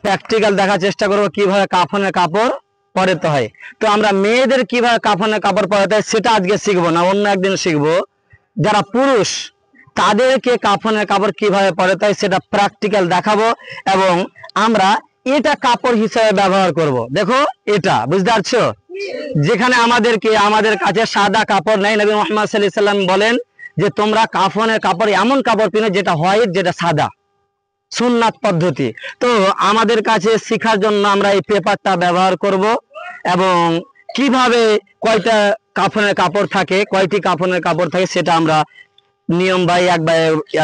Practical দেখার চেষ্টা করব কিভাবে কাফনের কাপড় পরাতে হয়। তো আমরা মেয়েদের কিভাবে কাফনের কাপড় পরাতে হয় সেটা আজকে শিখবো না, অন্য একদিন শিখবো। যারা পুরুষ তাদেরকে কাফনের কাপড় কিভাবে পরাতে হয় সেটা প্র্যাকটিক্যাল দেখাবো, এবং আমরা এটা কাপড় হিসেবে ব্যবহার করব। দেখো এটা বুঝতে পারছো, যেখানে আমাদের কাছে সাদা কাপড় নেই। নবী মুহাম্মদ সাল্লাল্লাহু আলাইহি সাল্লাম বলেন যে তোমরা কাফনের কাপড় এমন কাপড় কিনো যেটা হোয়াইট, যেটা সাদা, সুন্নাত পদ্ধতি। তো আমাদের কাছে শেখার জন্য আমরা এই পেপারটা ব্যবহার করব, এবং কিভাবে কয়টা কাফনের কাপড় থাকে, কয়টি কাফনের কাপড় থাকে সেটা আমরা নিয়ম বাই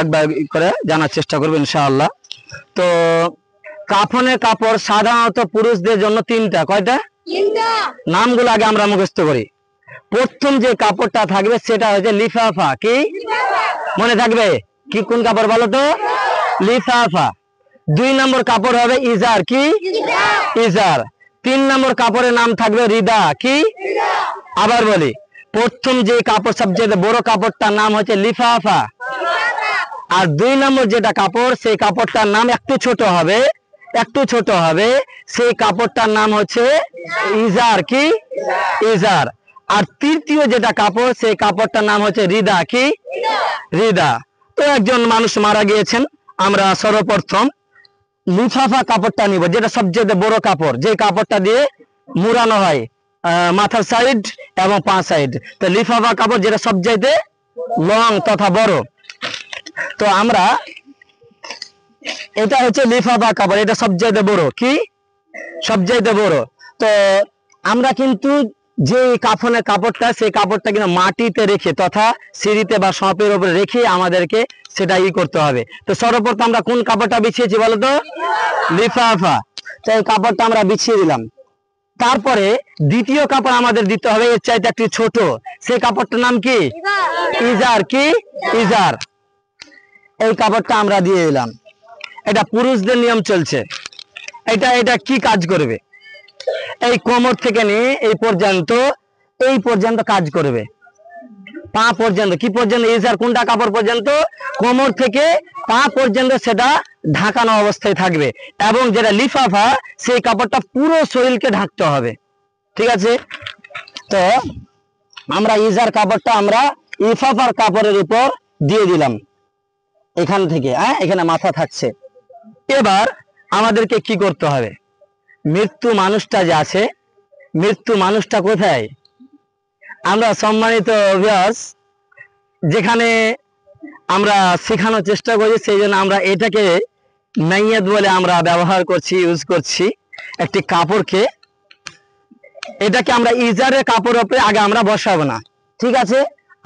একবার করে জানার চেষ্টা করবো ইনশাআল্লাহ। তো কাফনের কাপড় সাধারণত পুরুষদের জন্য তিনটা। কয়টা? নামগুলো আগে আমরা মুখস্থ করি। প্রথম যে কাপড়টা থাকবে সেটা হচ্ছে লিফাফা। কি মনে থাকবে? কি কোন কাপড় বলো তো? লিফাফা। 2 নম্বর কাপড় হবে ইজার। কি ইজার। 3 নম্বর কাপড়ের নাম থাকবে রিদা। কি আবার বলি, প্রথম যে কাপড় সবচেয়ে বড় কাপড়টার নাম হচ্ছে লিফাফা, আর 2 নম্বর যেটা কাপড় সেই কাপড়টার নাম একটু ছোট হবে, সেই কাপড়টার নাম হচ্ছে ইজার। কি ইজার। আর তৃতীয় যেটা কাপড় সেই কাপড়টার নাম হচ্ছে রিদা। কি রিদা। তো একজন মানুষ মারা গিয়েছেন, আমরা সর্বপ্রথম লিফাফা কাপড়টা নিব, যেটা সবচেয়ে বড় কাপড়, যে কাপড়টা দিয়ে মুড়ানো হয় মাথার সাইড এবং পা সাইড। তো লিফাফা কাপড় যেটা সবচেয়ে লং তথা বড়, তো আমরা এটা হচ্ছে লিফাফা কাপড়, এটা সবচেয়ে বড়। কি সবচেয়ে বড়। তো আমরা কিন্তু যে কাফনের কাপড়টা, সেই কাপড়টা কিন্তু মাটিতে রেখে তথা সিঁড়িতে বা সপের উপরে রেখে আমাদেরকে সেটা করতে হবে। তো সর্বপ্রথম আমরা কোন কাপড়টা বিছিয়েছি বলো তো? লিফাফা। তো এই কাপড়টা আমরা বিছিয়ে দিলাম। তারপরে দ্বিতীয় কাপড় আমাদের দিতে হবে এর চাইতে একটু ছোট, সেই কাপড়টার নাম কি ইজার। কি ইজার। এই কাপড়টা আমরা দিয়ে দিলাম। এটা পুরুষদের নিয়ম চলছে। এটা কি কাজ করবে? এই কোমর থেকে নিয়ে এই পর্যন্ত কাজ করবে, পা পর্যন্ত। কি পর্যন্ত? ইজার কোনটা কাপড় পর্যন্ত? কোমর থেকে পা পর্যন্ত সেটা ঢাকানো অবস্থায় থাকবে, এবং যেটা লিফাফা সেই কাপড়টা পুরো শরীরকে ঢাকতে হবে। ঠিক আছে? তো আমরা ইজার কাপড়টা আমরা লিফাফার কাপড়ের উপর দিয়ে দিলাম এখান থেকে। এখানে মাথা থাকছে। এবার আমাদেরকে কি করতে হবে? মৃত্যু মানুষটা যে আছে, মৃত্যু মানুষটা কোথায়? আমরা সম্মানিত ভিউয়ার্স, যেখানে আমরা শেখানোর চেষ্টা করছি সেই জন্য আমরা এটাকে মাইয়াত বলে আমরা ব্যবহার করছি, ইউজ করছি একটি কাপড়কে। এটাকে আমরা ইজারের কাপড়ের উপরে আগে আমরা বসাবো না। ঠিক আছে?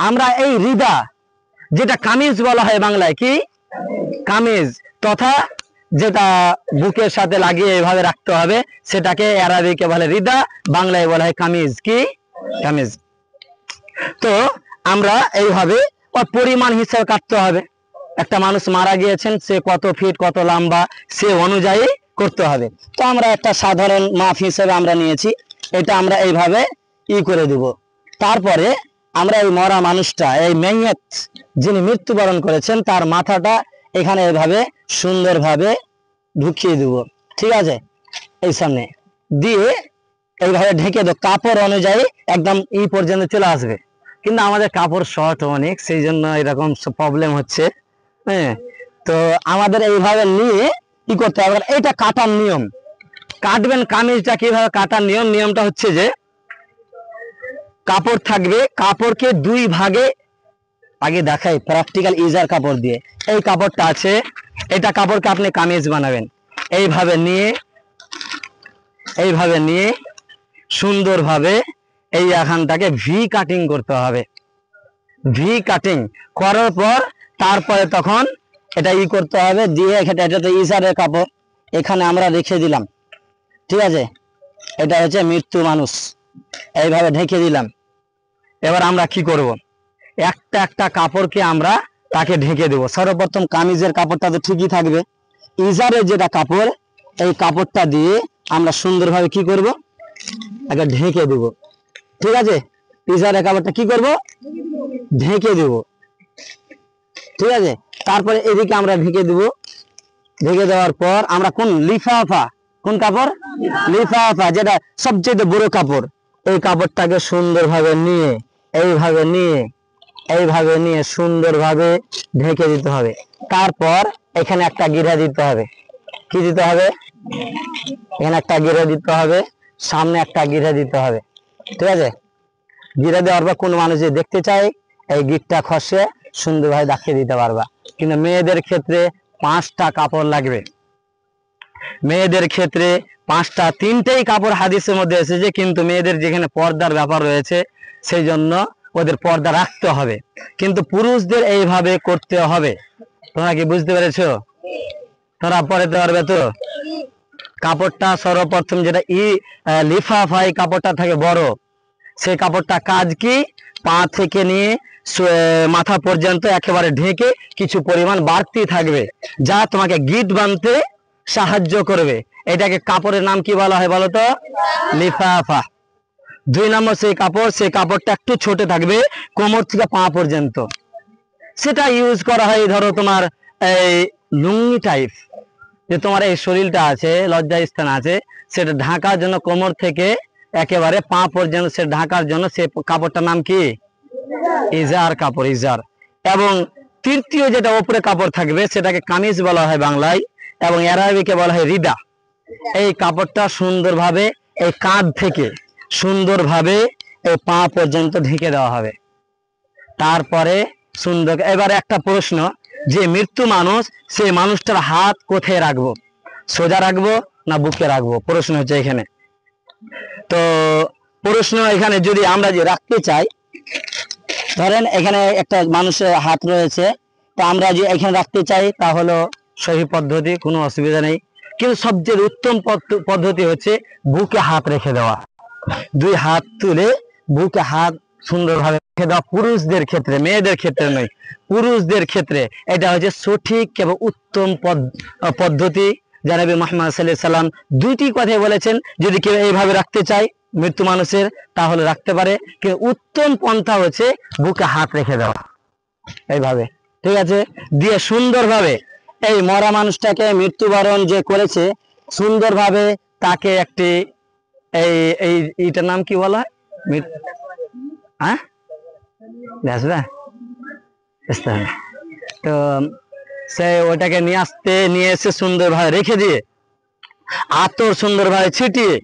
আমরা এই রিদা, যেটা কামিজ বলা হয় বাংলায়, কি কামিজ, তথা যেটা বুকের সাথে লাগিয়ে এভাবে রাখতে হবে, সেটাকে আরবিকে বলে রিদা, বাংলায় বলা হয় কামিজ। কি কামিজ। তো আমরা এইভাবে পরিমাণ হিসেবে কাটতে হবে। একটা মানুষ মারা গিয়েছেন, সে কত ফিট কত লম্বা সে অনুযায়ী করতে হবে। তো আমরা একটা সাধারণ মাপ হিসেবে আমরা নিয়েছি, এটা আমরা এইভাবে করে দেব। তারপরে আমরা এই মরা মানুষটা, এই মাইয়াত যিনি মৃত্যুবরণ করেছেন, তার মাথাটা এখানে এইভাবে সুন্দরভাবে ঢুকিয়ে দেব। ঠিক আছে? এই সামনে দিয়ে এইভাবে ঢেকে দেব, কাপড় অনুযায়ী একদম পর্যন্ত চলে আসবে। কিন্তু আমাদের কাপড় শর্ট অনেক, সেই জন্য এরকম প্রবলেম হচ্ছে। হ্যাঁ, তো আমাদের এইভাবে নিয়ে করতে হবে। এটা কাটার নিয়ম, কাটবেন কামিজটা কিভাবে কাটার নিয়মটা হচ্ছে যে কাপড় থাকবে, কাপড়কে 2 ভাগে আগে দেখাই প্র্যাকটিক্যাল ইজার কাপড় দিয়ে। এই কাপড়টা আছে, এটা কাপড়কে আপনি কামিজ বানাবেন। এইভাবে নিয়ে সুন্দরভাবে এই এখানটাকে ভি কাটিং করতে হবে। ভি কাটিং করার পর তারপরে তখন এটা করতে হবে, দিয়ে এটা তো ইজারের কাপড় এখানে আমরা রেখে দিলাম। ঠিক আছে? এটা হচ্ছে মৃত্যু মানুষ, এইভাবে ঢেকে দিলাম। এবার আমরা কি করব? একটা কাপড়কে আমরা তাকে ঢেকে দেব। সর্বপ্রথম কামিজের কাপড়টা তো ঠিকই থাকবে, ইজারের যেটা কাপড়, এই কাপড়টা দিয়ে আমরা সুন্দরভাবে কি করব? আগে ঢেকে দেব। ঠিক আছে? ইজারের কাপড়টা কি করব? ঢেকে দেব। ঠিক আছে? তারপরে এদিকে আমরা ঢেকে দেব। ঢেকে দেওয়ার পর আমরা কোন লিফাফা, কোন কাপড়? লিফাফা, যেটা সবচেয়ে বড় কাপড়। এই কাপড়টাকে সুন্দরভাবে নিয়ে এইভাবে নিয়ে সুন্দরভাবে ঢেকে দিতে হবে। তারপর এখানে একটা গিরা দিতে হবে। কি দিতে হবে? এখানে একটা গিরা দিতে হবে, সামনে একটা গিরা দিতে হবে। ঠিক আছে? গিরা দেওয়ার পর কোনো মানুষ যদি দেখতে চায় এই গিটটা খসে সুন্দরভাবে দেখিয়ে দিতে পারবা। কিন্তু মেয়েদের ক্ষেত্রে 5টা কাপড় লাগবে। মেয়েদের ক্ষেত্রে 5টা, 3টেই কাপড় হাদিসের মধ্যে এসেছে, কিন্তু মেয়েদের যেখানে পর্দার ব্যাপার রয়েছে সেই জন্য ওদের পর্দা রাখতে হবে, কিন্তু পুরুষদের এইভাবে করতে হবে। তোমরা কি বুঝতে পেরেছো? তোমরা পড়াতে পারবে তো? কাপড়টা সর্বপ্রথম যেটা লিফাফা, এই কাপড়টা থাকে বড়, সেই কাপড়টা কাজ কি? পা থেকে নিয়ে মাথা পর্যন্ত একেবারে ঢেকে কিছু পরিমাণ বাড়তি থাকবে, যা তোমাকে গিট বাঁধতে সাহায্য করবে। এটাকে কাপড়ের নাম কি বলা হয় বলো তো? লিফাফা। 2 নম্বর সেই কাপড়টা একটু ছোট থাকবে, কোমর থেকে পা পর্যন্ত। সেটা ইউজ করা হয় ধরো তোমার এই লুঙ্গি টাইপ, যে তোমার এই শরীরটা আছে, লজ্জা স্থান আছে, সেটা ঢাকার জন্য কোমর থেকে একেবারে পা পর্যন্ত সে ঢাকার জন্য সে কাপড়টার নাম কি? ইজার কাপড়, ইজার। এবং তৃতীয় যেটা উপরে কাপড় থাকবে সেটাকে কামিজ বলা হয় বাংলায়, এবং আরবিকে বলা হয় রিদা। এই কাপড়টা সুন্দরভাবে এই কাঁধ থেকে সুন্দরভাবে এই পা পর্যন্ত ঢেকে দেওয়া হবে। তারপরে সুন্দর, এবারে একটা প্রশ্ন, যে মৃত্যু মানুষ, সেই মানুষটার হাত কোথায় রাখবো? সোজা রাখবো না বুকে রাখবো? প্রশ্ন হচ্ছে এখানে। তো প্রশ্ন এখানে যদি আমরা যে রাখতে চাই, ধরেন এখানে একটা মানুষের হাত রয়েছে, তো আমরা যে এখানে রাখতে চাই তা হলো সহি পদ্ধতি, কোনো অসুবিধা নেই। কিন্তু সবচেয়ে উত্তম পদ্ধতি হচ্ছে বুকে হাত রেখে দেওয়া। 2 হাত তুলে বুকে হাত সুন্দরভাবে রেখে দেওয়া, পুরুষদের ক্ষেত্রে, মেয়েদের ক্ষেত্রে নয়, পুরুষদের ক্ষেত্রে এটা হচ্ছে সঠিক এবং উত্তম পদ্ধতি। নবী মুহাম্মদ সাল্লাল্লাহু আলাইহি সাল্লাম 2টি কথাই বলেছেন, যদি কেউ এইভাবে রাখতে চায় মৃত্যু মানুষের তাহলে রাখতে পারে, কিন্তু উত্তম পন্থা হচ্ছে বুকে হাত রেখে দেওয়া এইভাবে। ঠিক আছে? দিয়ে সুন্দরভাবে এই মরা মানুষটাকে, মৃত্যুবরণ যে করেছে, সুন্দরভাবে তাকে একটি এই এই এটার নাম কি বলা হয়? হ্যাঁ, দেখবে তো সে ওটাকে নিয়ে এসে সুন্দরভাবে রেখে দিয়ে আতর সুন্দরভাবে ছিটিয়ে